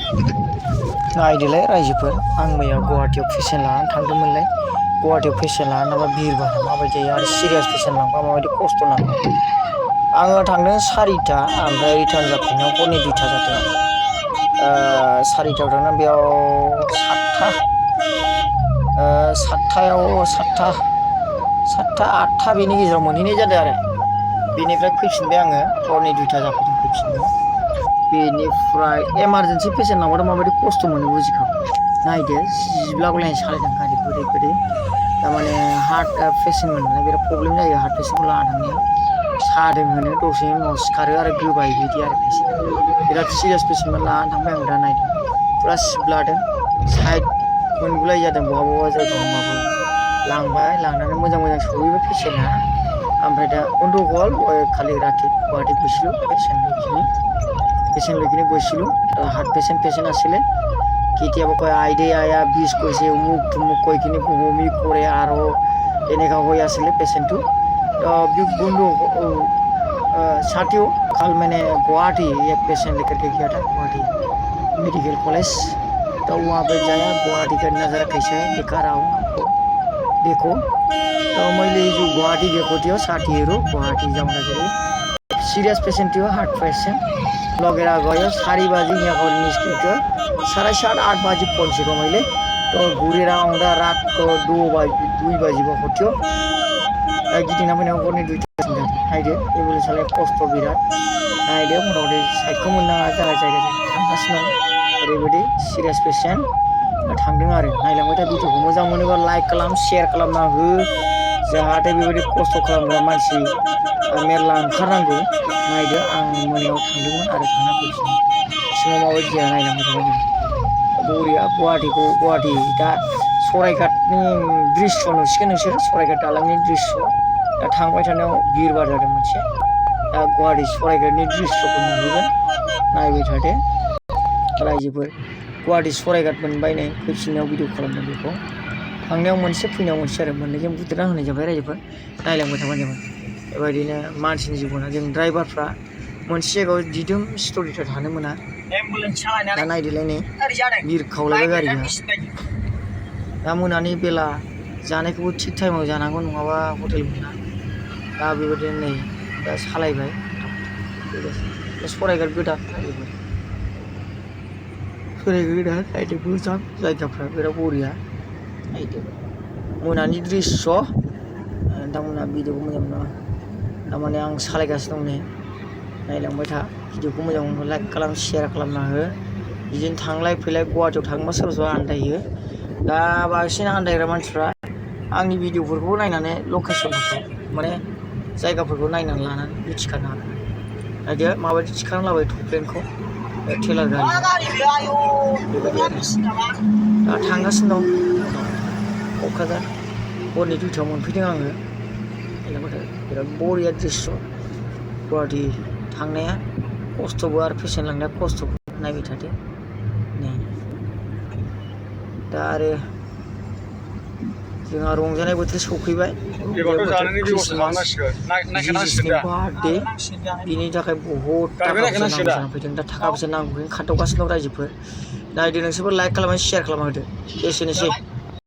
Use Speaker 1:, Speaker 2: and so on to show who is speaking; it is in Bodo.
Speaker 1: नायदोलाय रायजोफोर आं मैया गुवाहाटियाव पेसेन्ट लानानै थांदोंमोनलाय गुवाहाटियाव पेसेन्ट लानानै नामा भिरबारा माबायदि जायो आरो सिरियास पेसेन्ट लांबा माबायदि खस्थ' नाङो आङो थांदों 4टा ओमफ्राय रिटार्न जाफिननायाव हरनि 2टा जादों आरो 4टायाव थांना बेयाव 7टा 8टा बेनि गेजेराव मोनहैनाय जादों आरो बेनिफ्राय फैफिनबाय आङो हरनि 2टा जाफैदों फैफिननायाव बेनिफ्राय एमारजेन्सि पेसेन्ट लांबाथ' माबायदि खस्थ' मोनो बुजिखागौ नायदो जिब्लागलायनाय सालायदों गारि गोदै गोदै थारमाने हार्ट पेसेन्टमोन नालाय बिराद प्रब्लेम जायो हार्ट पेसेन्टखौ लाना थांनाया सादों होनो दसेनि उनाव सिखारो आरो गोबाय बिदि आरो पेसेन्टआ बिराद सिरियास पेसेन्टमोन लानानै थांबाय आं दा नायदों फुरा सिब्लादों साइड मोनगुलाय जादों बहा जायगायाव होमबाबो लांबाय लांनानै मोजां सहैबाय पेसेन्टआ ओमफ्राय दा गन्डगल खालि राति गुवाहाटी গৈছিলো পেশেন্ট লৈকিনে গৈছিলোঁ হাৰ্ট পেশেন্ট আছিলে কেতিয়াবা কয় আইদে আয়া বিষ কৈছে অমুক তুমুক কৈ কিনে বমি কৰে আৰু এনেকুৱা হৈ আছিলে পেশেন্টটো बंधु साथियों कल मैंने गुवाहाटी एक पेशेंट लेकर के गया था गुवाहाटी मेडिकल कॉलेज तो वहाँ पे जाया गुवाहाटी का नज़ारा कैसा है दिखा रहा हूँ आपको देखो तो मैले जो गुवाहाटी गएको थियो साथीहरू गुवाहाटी जाँदाखेरि सिरियस पेशेंट थियो हार्ट पेशेंट लगेर गयो 4 बजी यहाँको निस्किन्थ्यो 7:30 8 बजी पहुँचेको मैले तो घुरेर आउँदा रातको 2 बजी भएको थियो गिदिंना फैनायाव हरनि 2टा जादों नायदो एम्बुलेन्सआलाय खस्थ' बिराद नायदो मथा-मथि साइडखौ मोननाङा जायगा थांगासिनो दं ओरैबायदि सिरियास पेशेंट थांदों आरो नायलांबाय था भिडिअखौ मोजां मोनोबा लाइक खालाम शेयार खालामना हो जाहाथे बेबायदि खस्थ' खालामग्रा मानसि मेरला ओंखारनांगौ नायदो आं मोनायाव थांदोंमोन आरो थांना फैफिनबाय सिङाव माबायदि जाया नायलांबाय थाबाय जों बरिया गुवाहाटी दा सरायघाटनि दृश्य नुसिगोन नोंसोरो सरायघाट दालांनि दृश्य दा थांबाय थानायाव भिरबार जादों मोनसे दा गुवाहाटी सरायघाटनि दृश्यखौ नुहैगोन नायबाय थादो रायजोफोर गुवाहाटी सरायघाट मोनबाय नै फैफिननायाव भिडिअ खालामदों बेखौ थांनायाव मोनसे फैनायाव मोनसे आरो मोननैजों बुदेरना होनाय जाबाय रायजोफोर नायलांबाय थाबानो जाबाय बेबायदिनो मानसिनि जिबना जों ड्राइभारफ्रा मोनसे जायगायाव दिदोम स्ट'रिटा थानो मोना दा नायदोलाय नै बिरखावलायबाय गारिया दा मोनानि बेला जानायखौबो थिग टाइमाव जानांगौ नङाबा हटेल मोना दा बेबायदिनो नै दा सालायबाय सरायघाट गोदान नायदो मोजां जायगाफ्रा बिराद बरिया नायदो मोनानि दृश्य नोंथांमोना भिडिअखौ मोजां मोना थारमाने आं सालायगासिनो दं नै नायलांबाय था भिडिअखौ मोजां मोनबा लाइक खालाम शेयार खालामना हो बिदिनो थांलाय फैलाय गुवाहाटियाव थांबा सोरबा आन्दायो दा बांसिन आन्दायग्रा मानसिफ्रा आंनि भिडिअफोरखौ नायनानै लकेसनफोरखौ माने जायगाफोरखौ नायनानै लानानै मिथिखानो हागोन नायदो माबायदि थिखांना लाबाय टपलेनखौ टेलार गारि बेबायदि आरो दा थांगासिनो दं क'क्राझार हरनि 2टायाव मोनफैदों आङो बिराद बरिया दृश्य गुवाहाटी थांनाया खस्थ'बो आरो पेसेन्ट लांनाया खस्थ'बो नायबाय थादो नै दा आरो जोंहा रंजानाय बोथोर सफैबाय बार्थडे बिनि थाखाय बहुद थाखा फैसा नांगौ जाना फैदों दा थाखा फैसा नांगौखायनो खाथावगासिनो दं रायजोफोर नायदो नोंसोरबो लाइक खालामनानै शेयार खालामना होदो एसेनोसै